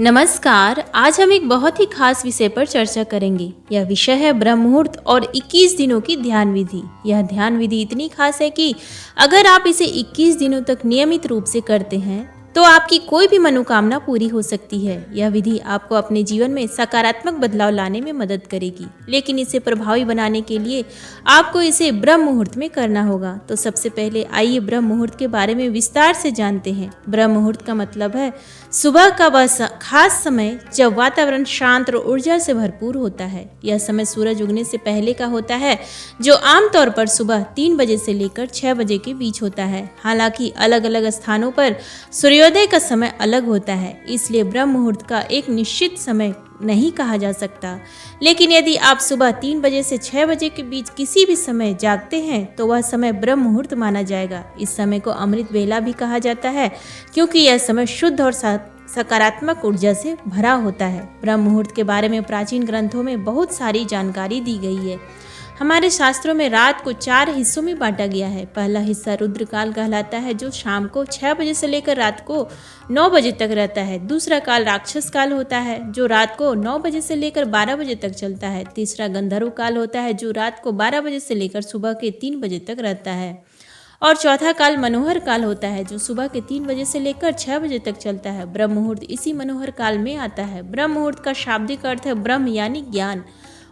नमस्कार। आज हम एक बहुत ही खास विषय पर चर्चा करेंगे। यह विषय है ब्रह्म मुहूर्त और 21 दिनों की ध्यान विधि। यह ध्यान विधि इतनी खास है कि अगर आप इसे 21 दिनों तक नियमित रूप से करते हैं तो आपकी कोई भी मनोकामना पूरी हो सकती है। यह विधि आपको अपने जीवन में सकारात्मक बदलाव लाने में मदद करेगी, लेकिन इसे प्रभावी बनाने के लिए आपको इसे ब्रह्म मुहूर्त में करना होगा। तो सबसे पहले आइए ब्रह्म मुहूर्त के बारे में विस्तार से जानते हैं। ब्रह्म मुहूर्त का मतलब है सुबह का वह खास समय जब वातावरण शांत और ऊर्जा से भरपूर होता है। यह समय सूरज उगने से पहले का होता है, जो आमतौर पर सुबह 3 बजे से लेकर 6 बजे के बीच होता है। हालांकि अलग अलग स्थानों पर सूर्योदय का समय अलग होता है, इसलिए ब्रह्म मुहूर्त का एक निश्चित समय नहीं कहा जा सकता। लेकिन यदि आप सुबह 3 बजे से 6 बजे के बीच किसी भी समय जागते हैं तो वह समय ब्रह्म मुहूर्त माना जाएगा। इस समय को अमृत वेला भी कहा जाता है, क्योंकि यह समय शुद्ध और सकारात्मक ऊर्जा से भरा होता है। ब्रह्म मुहूर्त के बारे में प्राचीन ग्रंथों में बहुत सारी जानकारी दी गई है। हमारे शास्त्रों में रात को 4 हिस्सों में बांटा गया है। पहला हिस्सा रुद्रकाल कहलाता है, जो शाम को 6 बजे से लेकर रात को 9 बजे तक रहता है। दूसरा काल राक्षस काल होता है, जो रात को 9 बजे से लेकर 12 बजे तक चलता है। तीसरा गंधर्व काल होता है, जो रात को 12 बजे से लेकर सुबह के 3 बजे तक रहता है। और चौथा काल मनोहर काल होता है, जो सुबह के 3 बजे से लेकर 6 बजे तक चलता है। ब्रह्म मुहूर्त इसी मनोहर काल में आता है। ब्रह्म मुहूर्त का शाब्दिक अर्थ है ब्रह्म यानी ज्ञान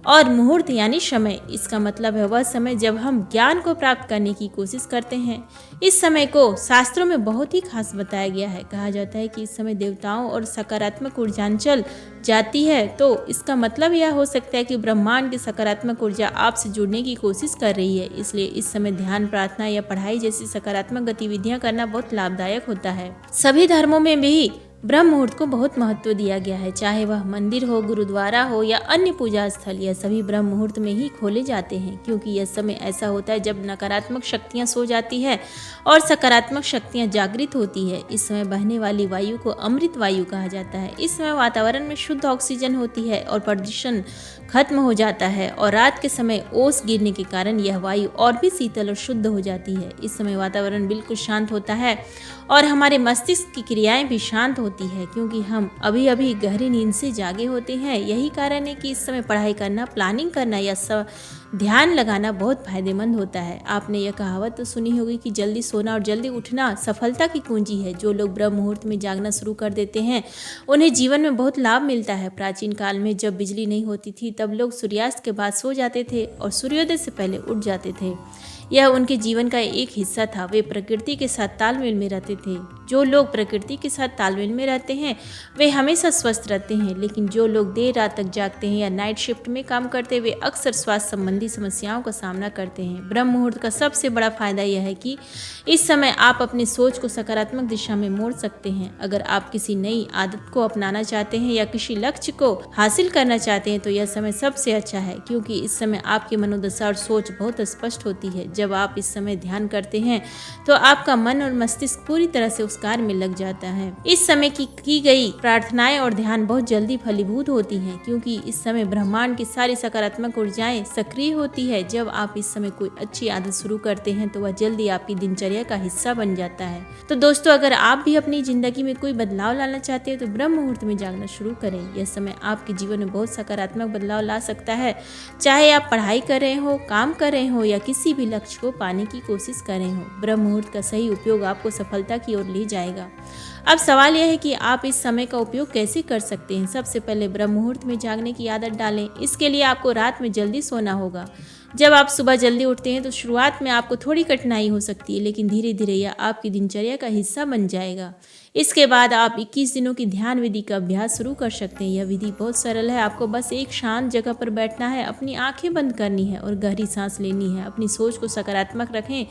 और मुहूर्त यानी समय। इसका मतलब है वह समय जब हम ज्ञान को प्राप्त करने की कोशिश करते हैं। इस समय को शास्त्रों में बहुत ही खास बताया गया है। कहा जाता है कि इस समय देवताओं और सकारात्मक ऊर्जांचल जाती है, तो इसका मतलब यह हो सकता है कि ब्रह्मांड की सकारात्मक ऊर्जा आपसे जुड़ने की कोशिश कर रही है। इसलिए इस समय ध्यान, प्रार्थना या पढ़ाई जैसी सकारात्मक गतिविधियां करना बहुत लाभदायक होता है। सभी धर्मों में भी ब्रह्म मुहूर्त को बहुत महत्व दिया गया है, चाहे वह मंदिर हो, गुरुद्वारा हो या अन्य पूजा स्थल। यह सभी ब्रह्म मुहूर्त में ही खोले जाते हैं, क्योंकि यह समय ऐसा होता है जब नकारात्मक शक्तियां सो जाती है और सकारात्मक शक्तियां जागृत होती है। इस समय बहने वाली वायु को अमृत वायु कहा जाता है। इस समय वातावरण में शुद्ध ऑक्सीजन होती है और प्रदूषण खत्म हो जाता है, और रात के समय ओस गिरने के कारण यह वायु और भी शीतल और शुद्ध हो जाती है। इस समय वातावरण बिल्कुल शांत होता है और हमारे मस्तिष्क की क्रियाएं भी शांत होती है, क्योंकि हम अभी अभी गहरी नींद से जागे होते हैं। यही कारण है कि इस समय पढ़ाई करना, प्लानिंग करना या ध्यान लगाना बहुत फायदेमंद होता है। आपने यह कहावत तो सुनी होगी कि जल्दी सोना और जल्दी उठना सफलता की कुंजी है। जो लोग ब्रह्म मुहूर्त में जागना शुरू कर देते हैं उन्हें जीवन में बहुत लाभ मिलता है। प्राचीन काल में जब बिजली नहीं होती थी तब लोग सूर्यास्त के बाद सो जाते थे और सूर्योदय से पहले उठ जाते थे। यह उनके जीवन का एक हिस्सा था। वे प्रकृति के साथ तालमेल में रहते थे। जो लोग प्रकृति के साथ तालमेल में रहते हैं वे हमेशा स्वस्थ रहते हैं, लेकिन जो लोग देर रात तक जागते हैं या नाइट शिफ्ट में काम करते हैं वे अक्सर स्वास्थ्य संबंधी समस्याओं का सामना करते हैं। ब्रह्म मुहूर्त का सबसे बड़ा फायदा यह है कि इस समय आप अपनी सोच को सकारात्मक दिशा में मोड़ सकते हैं। अगर आप किसी नई आदत को अपनाना चाहते हैं या किसी लक्ष्य को हासिल करना चाहते हैं तो यह समय सबसे अच्छा है, क्योंकि इस समय आपकी मनोदशा और सोच बहुत स्पष्ट होती है। जब आप इस समय ध्यान करते हैं तो आपका मन और मस्तिष्क पूरी तरह से उस कार्य में लग जाता है। इस समय की गई प्रार्थनाएं और ध्यान बहुत जल्दी फलीभूत होती हैं, क्योंकि इस समय ब्रह्मांड की सारी सकारात्मक ऊर्जाएं सक्रिय होती है। जब आप इस समय कोई अच्छी आदत शुरू करते हैं तो वह जल्दी आपकी दिनचर्या का हिस्सा बन जाता है। तो दोस्तों, अगर आप भी अपनी जिंदगी में कोई बदलाव लाना चाहते हैं तो ब्रह्म मुहूर्त में जागना शुरू करें। यह समय आपके जीवन में बहुत सकारात्मक बदलाव ला सकता है, चाहे आप पढ़ाई कर रहे हो, काम कर रहे हो या किसी भी लक्ष्य को पाने की कोशिश कर रहे हो। ब्रह्म मुहूर्त का सही उपयोग आपको सफलता की ओर ले जाएगा। अब सवाल यह है कि आप इस समय का उपयोग कैसे कर सकते हैं। सबसे पहले ब्रह्म मुहूर्त में जागने की आदत डालें। इसके लिए आपको रात में जल्दी सोना होगा। जब आप सुबह जल्दी उठते हैं तो शुरुआत में आपको थोड़ी कठिनाई हो सकती है, लेकिन धीरे धीरे यह आपकी दिनचर्या का हिस्सा बन जाएगा। इसके बाद आप 21 दिनों की ध्यान विधि का अभ्यास शुरू कर सकते हैं। यह विधि बहुत सरल है। आपको बस एक शांत जगह पर बैठना है, अपनी आंखें बंद करनी है और गहरी सांस लेनी है। अपनी सोच को सकारात्मक रखें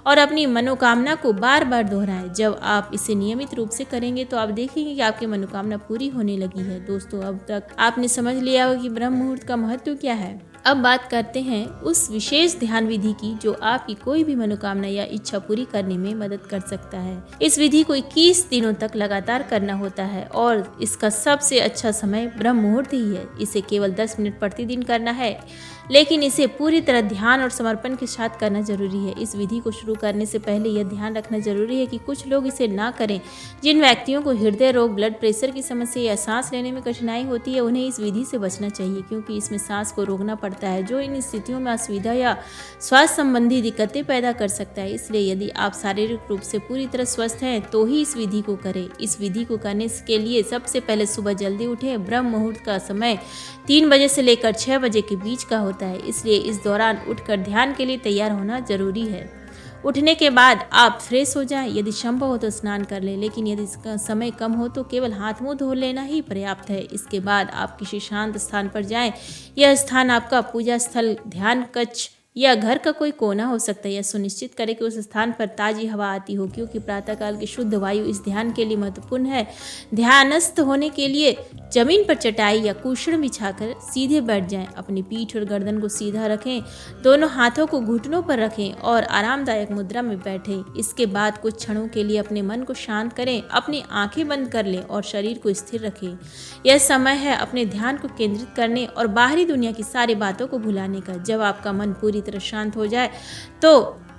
और अपनी मनोकामना को बार बार दोहराएं। जब आप इसे नियमित रूप से करेंगे तो आप देखेंगे कि आपकी मनोकामना पूरी होने लगी है। दोस्तों, अब तक आपने समझ लिया होगा कि ब्रह्म मुहूर्त का महत्व क्या है। अब बात करते हैं उस विशेष ध्यान विधि की जो आपकी कोई भी मनोकामना या इच्छा पूरी करने में मदद कर सकता है। इस विधि को 21 दिनों तक लगातार करना होता है और इसका सबसे अच्छा समय ब्रह्म मुहूर्त ही है। इसे केवल 10 मिनट प्रतिदिन करना है, लेकिन इसे पूरी तरह ध्यान और समर्पण के साथ करना जरूरी है। इस विधि को शुरू करने से पहले यह ध्यान रखना जरूरी है कि कुछ लोग इसे ना करें। जिन व्यक्तियों को हृदय रोग, ब्लड प्रेशर की समस्या या सांस लेने में कठिनाई होती है, उन्हें इस विधि से बचना चाहिए, क्योंकि इसमें सांस को रोकना पड़ता है, जो इन स्थितियों में असुविधा या स्वास्थ्य संबंधी दिक्कतें पैदा कर सकता है। इसलिए यदि आप शारीरिक रूप से पूरी तरह स्वस्थ हैं तो ही इस विधि को करें। इस विधि को करने के लिए सबसे पहले सुबह जल्दी उठें। ब्रह्म मुहूर्त का समय 3 बजे से लेकर 6 बजे के बीच का होता है, इसलिए इस दौरान उठकर ध्यान के लिए तैयार होना जरूरी है। उठने के बाद आप फ्रेश हो जाएं, यदि संभव हो तो स्नान कर लें, लेकिन यदि इसका समय कम हो तो केवल हाथ मुंह धो लेना ही पर्याप्त है। इसके बाद आप किसी शांत स्थान पर जाएं। यह स्थान आपका पूजा स्थल, ध्यान कक्ष या घर का कोई कोना हो सकता है। यह सुनिश्चित करें कि उस स्थान पर ताजी हवा आती हो, क्योंकि प्रातःकाल की शुद्ध वायु इस ध्यान के लिए महत्वपूर्ण है। ध्यानस्थ होने के लिए जमीन पर चटाई या कुशन बिछाकर सीधे बैठ जाएं। अपनी पीठ और गर्दन को सीधा रखें, दोनों हाथों को घुटनों पर रखें और आरामदायक मुद्रा में बैठें। इसके बाद कुछ क्षणों के लिए अपने मन को शांत करें, अपनी आंखें बंद कर लें और शरीर को स्थिर रखें। यह समय है अपने ध्यान को केंद्रित करने और बाहरी दुनिया की सारी बातों को भुलाने का। जब आपका मन पूरी तरह शांत हो जाए तो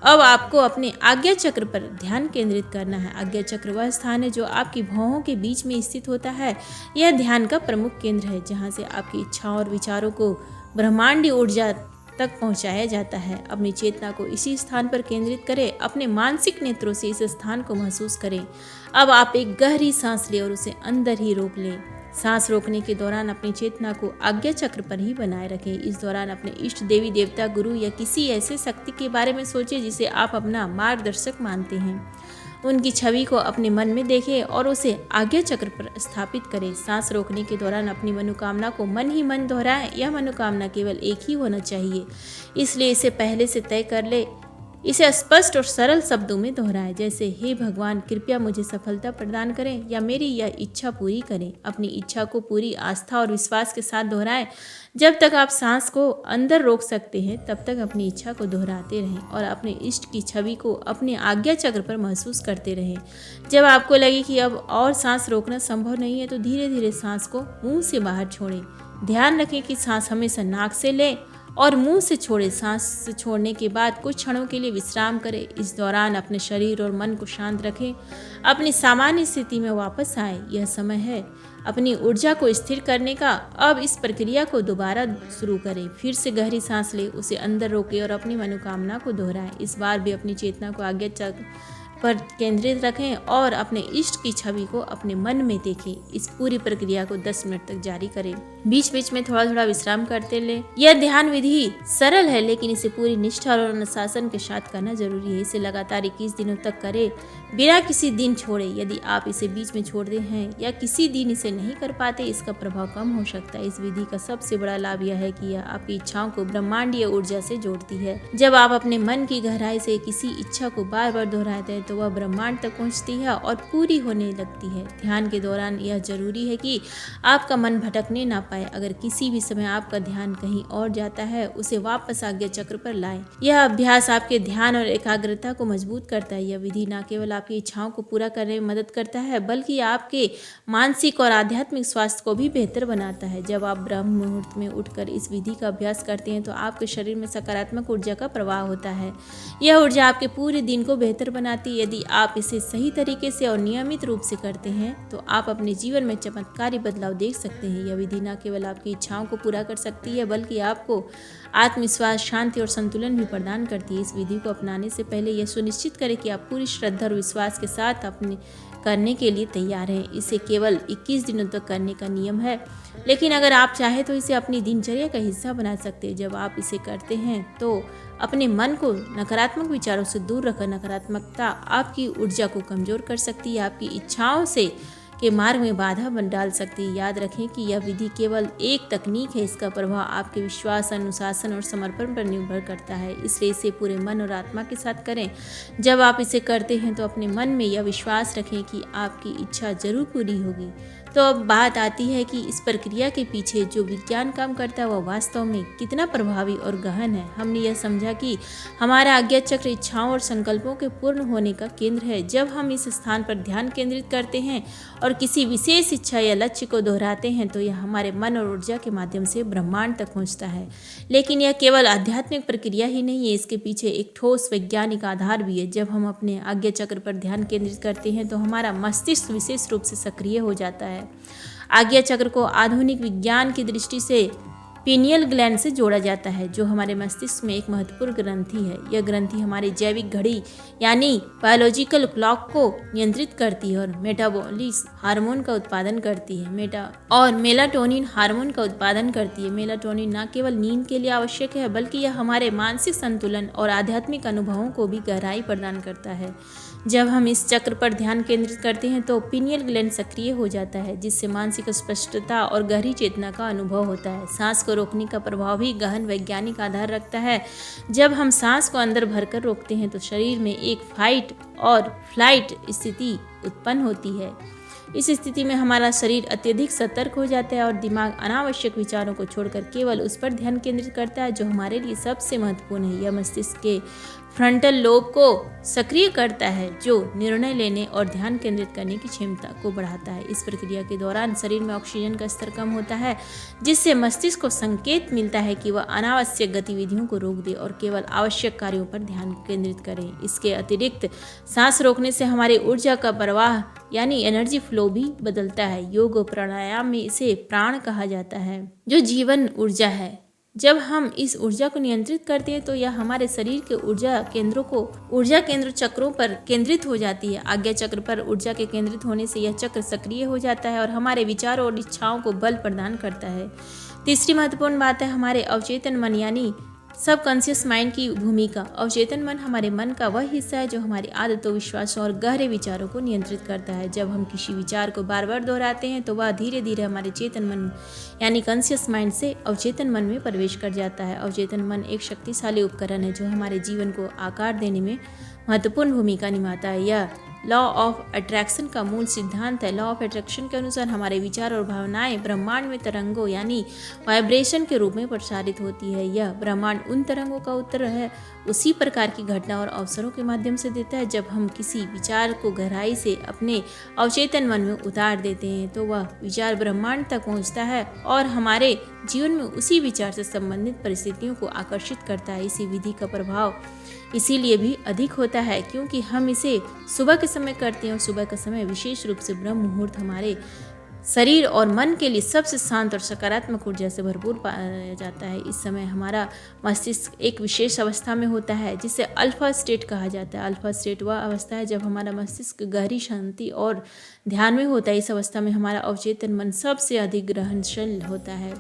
अब आपको अपने आज्ञा चक्र पर ध्यान केंद्रित करना है। आज्ञा चक्र वह स्थान है जो आपकी भौहों के बीच में स्थित होता है। यह ध्यान का प्रमुख केंद्र है, जहाँ से आपकी इच्छाओं और विचारों को ब्रह्मांडीय ऊर्जा तक पहुंचाया जाता है। अपनी चेतना को इसी स्थान पर केंद्रित करें। अपने मानसिक नेत्रों से इस स्थान को महसूस करें। अब आप एक गहरी सांस लें और उसे अंदर ही रोक लें। सांस रोकने के दौरान अपनी चेतना को आज्ञा चक्र पर ही बनाए रखें। इस दौरान अपने इष्ट देवी देवता, गुरु या किसी ऐसे शक्ति के बारे में सोचें जिसे आप अपना मार्गदर्शक मानते हैं। उनकी छवि को अपने मन में देखें और उसे आज्ञा चक्र पर स्थापित करें। सांस रोकने के दौरान अपनी मनोकामना को मन ही मन दोहराएं। यह मनोकामना केवल एक ही होना चाहिए, इसलिए इसे पहले से तय कर ले। इसे स्पष्ट और सरल शब्दों में दोहराएं, जैसे हे भगवान, कृपया मुझे सफलता प्रदान करें या मेरी यह इच्छा पूरी करें। अपनी इच्छा को पूरी आस्था और विश्वास के साथ दोहराएं। जब तक आप सांस को अंदर रोक सकते हैं तब तक अपनी इच्छा को दोहराते रहें और अपने इष्ट की छवि को अपने आज्ञा चक्र पर महसूस करते रहें। जब आपको लगे कि अब और सांस रोकना संभव नहीं है तो धीरे धीरे सांस को मुंह से बाहर छोड़ें। ध्यान रखें कि सांस हमेशा नाक से लें और मुंह से छोड़े। सांस से छोड़ने के बाद कुछ क्षणों के लिए विश्राम करें। इस दौरान अपने शरीर और मन को शांत रखें। अपनी सामान्य स्थिति में वापस आएं। यह समय है अपनी ऊर्जा को स्थिर करने का। अब इस प्रक्रिया को दोबारा शुरू करें। फिर से गहरी सांस लें, उसे अंदर रोकें और अपनी मनोकामना को दोहराएं। इस बार भी अपनी चेतना को आज्ञा चक्र पर केंद्रित रखें और अपने इष्ट की छवि को अपने मन में देखें। इस पूरी प्रक्रिया को 10 मिनट तक जारी करें। बीच बीच में थोड़ा थोड़ा विश्राम करते लें। यह ध्यान विधि सरल है, लेकिन इसे पूरी निष्ठा और अनुशासन के साथ करना जरूरी है। इसे लगातार 21 दिनों तक करें, बिना किसी दिन छोड़े। यदि आप इसे बीच में छोड़ते हैं या किसी दिन इसे नहीं कर पाते, इसका प्रभाव कम हो सकता है। इस विधि का सबसे बड़ा लाभ यह है कि यह आपकी इच्छाओं को ब्रह्मांडीय ऊर्जा से जोड़ती है। जब आप अपने मन की गहराई से किसी इच्छा को बार बार दोहराते हैं तो वह ब्रह्मांड तक पहुंचती है और पूरी होने लगती है। ध्यान के दौरान यह जरूरी है कि आपका मन भटकने ना पाए। अगर किसी भी समय आपका ध्यान कहीं और जाता है, उसे वापस आज्ञा चक्र पर लाएं। यह अभ्यास आपके ध्यान और एकाग्रता को मजबूत करता है। यह विधि न केवल आपकी इच्छाओं को पूरा करने में मदद करता है, बल्कि आपके मानसिक और आध्यात्मिक स्वास्थ्य को भी बेहतर बनाता है। जब आप ब्रह्म मुहूर्त में उठकर इस विधि का अभ्यास करते हैं तो आपके शरीर में सकारात्मक ऊर्जा का प्रवाह होता है। यह ऊर्जा आपके पूरे दिन को बेहतर बनाती है। यदि आप इसे सही तरीके से और नियमित रूप से करते हैं तो आप अपने जीवन में चमत्कारी बदलाव देख सकते हैं। यह विधि न केवल आपकी इच्छाओं को पूरा कर सकती है, बल्कि आपको आत्मविश्वास, शांति और संतुलन भी प्रदान करती है। इस विधि को अपनाने से पहले यह सुनिश्चित करें कि आप पूरी श्रद्धा और विश्वास के साथ अपने करने के लिए तैयार हैं। इसे केवल 21 दिनों तक करने का नियम है, लेकिन अगर आप चाहें तो इसे अपनी दिनचर्या का हिस्सा बना सकते हैं। जब आप इसे करते हैं तो अपने मन को नकारात्मक विचारों से दूर रखकर, नकारात्मकता आपकी ऊर्जा को कमजोर कर सकती है, आपकी इच्छाओं से के मार्ग में बाधा बन डाल सकती है। याद रखें कि यह विधि केवल एक तकनीक है, इसका प्रभाव आपके विश्वास, अनुशासन और समर्पण पर निर्भर करता है। इसलिए इसे पूरे मन और आत्मा के साथ करें। जब आप इसे करते हैं तो अपने मन में यह विश्वास रखें कि आपकी इच्छा जरूर पूरी होगी। तो अब बात आती है कि इस प्रक्रिया के पीछे जो विज्ञान काम करता है वह वास्तव में कितना प्रभावी और गहन है। हमने यह समझा कि हमारा आज्ञा चक्र इच्छाओं और संकल्पों के पूर्ण होने का केंद्र है। जब हम इस स्थान पर ध्यान केंद्रित करते हैं और किसी विशेष इच्छा या लक्ष्य को दोहराते हैं तो यह हमारे मन और ऊर्जा के माध्यम से ब्रह्मांड तक पहुंचता है। लेकिन यह केवल आध्यात्मिक प्रक्रिया ही नहीं है, इसके पीछे एक ठोस वैज्ञानिक आधार भी है। जब हम अपने आज्ञा चक्र पर ध्यान केंद्रित करते हैं तो हमारा मस्तिष्क विशेष रूप से सक्रिय हो जाता है। आज्ञा चक्र को आधुनिक विज्ञान की दृष्टि से पीनियल ग्लैंड से जोड़ा जाता है, जो हमारे मस्तिष्क में एक महत्वपूर्ण ग्रंथि है। यह ग्रंथि हमारी जैविक घड़ी यानी बायोलॉजिकल क्लॉक को नियंत्रित करती है और मेटाबॉलिक हार्मोन का उत्पादन करती है मेलाटोनिन हार्मोन का उत्पादन करती है। मेलाटोनिन न केवल नींद के लिए आवश्यक है बल्कि यह हमारे मानसिक संतुलन और आध्यात्मिक अनुभवों को भी गहराई प्रदान करता है। जब हम इस चक्र पर ध्यान केंद्रित करते हैं तो पीनियल ग्लैंड सक्रिय हो जाता है, जिससे मानसिक स्पष्टता और गहरी चेतना का अनुभव होता है। सांस को रोकने का प्रभाव भी गहन वैज्ञानिक आधार रखता है। जब हम सांस को अंदर भरकर रोकते हैं तो शरीर में एक फाइट और फ्लाइट स्थिति उत्पन्न होती है। इस स्थिति में हमारा शरीर अत्यधिक सतर्क हो जाता है और दिमाग अनावश्यक विचारों को छोड़कर केवल उस पर ध्यान केंद्रित करता है जो हमारे लिए सबसे महत्वपूर्ण है। यह मस्तिष्क के फ्रंटल लोब को सक्रिय करता है, जो निर्णय लेने और ध्यान केंद्रित करने की क्षमता को बढ़ाता है। इस प्रक्रिया के दौरान शरीर में ऑक्सीजन का स्तर कम होता है, जिससे मस्तिष्क को संकेत मिलता है कि वह अनावश्यक गतिविधियों को रोक दे और केवल आवश्यक कार्यों पर ध्यान केंद्रित करे। इसके अतिरिक्त सांस रोकने से हमारी ऊर्जा का प्रवाह यानी एनर्जी फ्लो भी बदलता है। योग और प्राणायाम में इसे प्राण कहा जाता है, जो जीवन ऊर्जा है। जब हम इस ऊर्जा को नियंत्रित करते हैं तो यह हमारे शरीर के ऊर्जा केंद्र चक्रों पर केंद्रित हो जाती है। आज्ञा चक्र पर ऊर्जा के केंद्रित होने से यह चक्र सक्रिय हो जाता है और हमारे विचारों और इच्छाओं को बल प्रदान करता है। तीसरी महत्वपूर्ण बात है हमारे अवचेतन मन यानी सबकॉन्शियस माइंड की भूमिका। अवचेतन मन हमारे मन का वह हिस्सा है जो हमारी आदतों, विश्वासों और गहरे विचारों को नियंत्रित करता है। जब हम किसी विचार को बार बार दोहराते हैं तो वह धीरे धीरे हमारे चेतन मन यानी कॉन्शियस माइंड से अवचेतन मन में प्रवेश कर जाता है। अवचेतन मन एक शक्तिशाली उपकरण है जो हमारे जीवन को आकार देने में महत्वपूर्ण भूमिका निभाता है। यह लॉ ऑफ अट्रैक्शन का मूल सिद्धांत है। लॉ ऑफ अट्रैक्शन के अनुसार हमारे विचार और भावनाएं ब्रह्मांड में तरंगों यानी वाइब्रेशन के रूप में प्रसारित होती है। यह ब्रह्मांड उन तरंगों का उत्तर है उसी प्रकार की घटना और अवसरों के माध्यम से देता है। जब हम किसी विचार को गहराई से अपने अवचेतन मन में उतार देते हैं तो वह विचार ब्रह्मांड तक पहुंचता है और हमारे जीवन में उसी विचार से संबंधित परिस्थितियों को आकर्षित करता है। इसी विधि का प्रभाव इसीलिए भी अधिक होता है क्योंकि हम इसे सुबह के समय करते हैं और सुबह का समय विशेष रूप से ब्रह्म मुहूर्त हमारे शरीर और मन के लिए सबसे शांत और सकारात्मक ऊर्जा से भरपूर पाया जाता है। इस समय हमारा मस्तिष्क एक विशेष अवस्था में होता है जिसे अल्फा स्टेट कहा जाता है। अल्फा स्टेट वह अवस्था है जब हमारा मस्तिष्क गहरी शांति और ध्यान में होता है। इस अवस्था में हमारा अवचेतन मन सबसे अधिक ग्रहणशील होता है।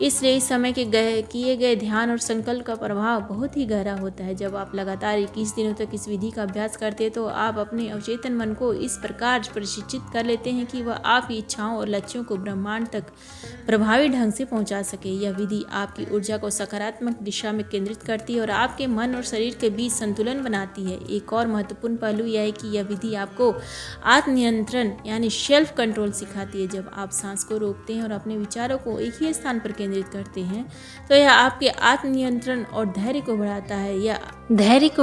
इसलिए इस समय के किए गए ध्यान और संकल्प का प्रभाव बहुत ही गहरा होता है। जब आप लगातार 21 दिनों तक इस विधि का अभ्यास करते हैं तो आप अपने अवचेतन मन को इस प्रकार प्रशिक्षित कर लेते हैं कि वह आपकी इच्छाओं और लक्ष्यों को ब्रह्मांड तक प्रभावी ढंग से पहुंचा सके। यह विधि आपकी ऊर्जा को सकारात्मक दिशा में केंद्रित करती है और आपके मन और शरीर के बीच संतुलन बनाती है। एक और महत्वपूर्ण पहलू यह है कि यह विधि आपको आत्मनियंत्रण यानी सेल्फ कंट्रोल सिखाती है। जब आप सांस को रोकते हैं और अपने विचारों को एक ही स्थान पर केंद्रित करते हैं तो यह आपके आत्मनियंत्रण और धैर्य को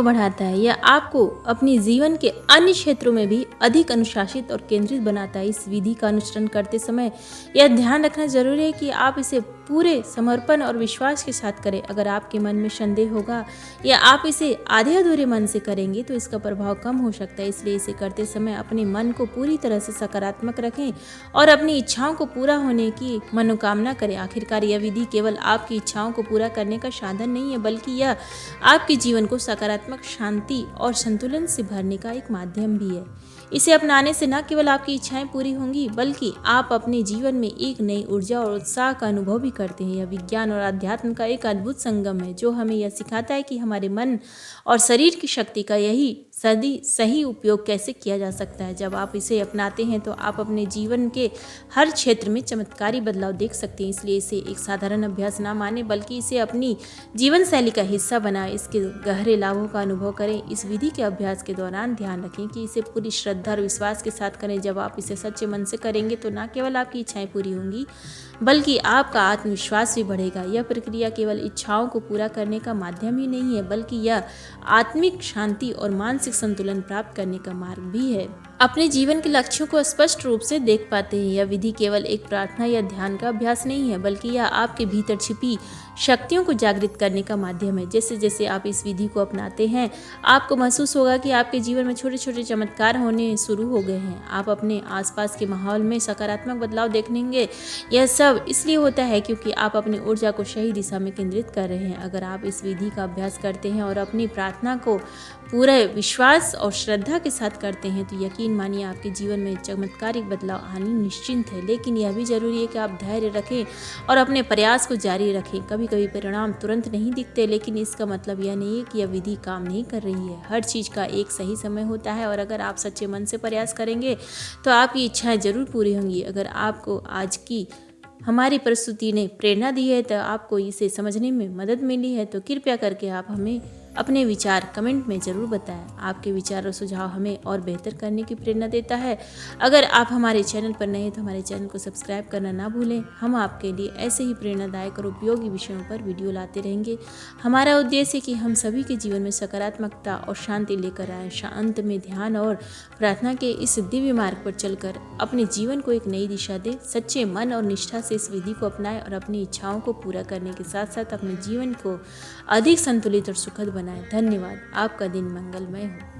बढ़ाता है। यह आपको अपने जीवन के अन्य क्षेत्रों में भी अधिक अनुशासित और केंद्रित बनाता है। इस विधि का अनुसरण करते समय यह ध्यान रखना जरूरी है कि आप इसे पूरे समर्पण और विश्वास के साथ करें। अगर आपके मन में संदेह होगा या आप इसे आधे अधूरे मन से करेंगे तो इसका प्रभाव कम हो सकता है। इसलिए इसे करते समय अपने मन को पूरी तरह से सकारात्मक रखें और अपनी इच्छाओं को पूरा होने की मनोकामना करें। आखिरकार यह विधि केवल आपकी इच्छाओं को पूरा करने का साधन नहीं है बल्कि यह आपके जीवन को सकारात्मक, शांति और संतुलन से भरने का एक माध्यम भी है। इसे अपनाने से न केवल आपकी इच्छाएं पूरी होंगी बल्कि आप अपने जीवन में एक नई ऊर्जा और उत्साह का अनुभव भी करते हैं। यह विज्ञान और अध्यात्म का एक अद्भुत संगम है जो हमें यह सिखाता है कि हमारे मन और शरीर की शक्ति का यही सही उपयोग कैसे किया जा सकता है। जब आप इसे अपनाते हैं तो आप अपने जीवन के हर क्षेत्र में चमत्कारी बदलाव देख सकते हैं। इसलिए इसे एक साधारण अभ्यास ना माने, बल्कि इसे अपनी जीवन शैली का हिस्सा बनाएं। इसके गहरे लाभों का अनुभव करें। इस विधि के अभ्यास के दौरान ध्यान रखें कि इसे पूरी श्रद्धा और विश्वास के साथ करें। जब आप इसे सच्चे मन से करेंगे तो न केवल आपकी इच्छाएं पूरी होंगी, बल्कि आपका आत्मविश्वास भी बढ़ेगा। यह प्रक्रिया केवल इच्छाओं को पूरा करने का माध्यम ही नहीं है, बल्कि यह आत्मिक शांति और मानसिक संतुलन प्राप्त करने का मार्ग भी है। अपने जीवन के लक्ष्यों को स्पष्ट रूप से देख पाते हैं। यह विधि केवल एक प्रार्थना या ध्यान का अभ्यास नहीं है, बल्कि यह आपके भीतर छिपी शक्तियों को जागृत करने का माध्यम है। जैसे जैसे आप इस विधि को अपनाते हैं, आपको महसूस होगा कि आपके जीवन में छोटे छोटे चमत्कार होने शुरू हो गए हैं। आप अपने आसपास के माहौल में सकारात्मक बदलाव देखेंगे। यह सब इसलिए होता है क्योंकि आप अपनी ऊर्जा को सही दिशा में केंद्रित कर रहे हैं। अगर आप इस विधि का अभ्यास करते हैं और अपनी प्रार्थना को पूरे विश्वास और श्रद्धा के साथ करते हैं, तो यकीन मानिए आपके जीवन में चमत्कारिक बदलाव आने निश्चिंत है। लेकिन यह भी जरूरी है कि आप धैर्य रखें और अपने प्रयास को जारी रखें। कभी कभी परिणाम तुरंत नहीं दिखते, लेकिन इसका मतलब यह नहीं है कि यह विधि काम नहीं कर रही है। हर चीज़ का एक सही समय होता है और अगर आप सच्चे मन से प्रयास करेंगे तो आपकी इच्छाएं जरूर पूरी होंगी। अगर आपको आज की हमारी प्रस्तुति ने प्रेरणा दी है, तो आपको इसे समझने में मदद मिली है, तो कृपया करके आप हमें अपने विचार कमेंट में ज़रूर बताएं। आपके विचार और सुझाव हमें और बेहतर करने की प्रेरणा देता है। अगर आप हमारे चैनल पर नए हैं तो हमारे चैनल को सब्सक्राइब करना ना भूलें। हम आपके लिए ऐसे ही प्रेरणादायक और उपयोगी विषयों पर वीडियो लाते रहेंगे। हमारा उद्देश्य है कि हम सभी के जीवन में सकारात्मकता और शांति लेकर आएँ। अंत में ध्यान और प्रार्थना के इस दिव्य मार्ग पर चलकर अपने जीवन को एक नई दिशा दें। सच्चे मन और निष्ठा से इस विधि को अपनाएं और अपनी इच्छाओं को पूरा करने के साथ साथ अपने जीवन को अधिक संतुलित और सुखद बनाएं। धन्यवाद। आपका दिन मंगलमय हो।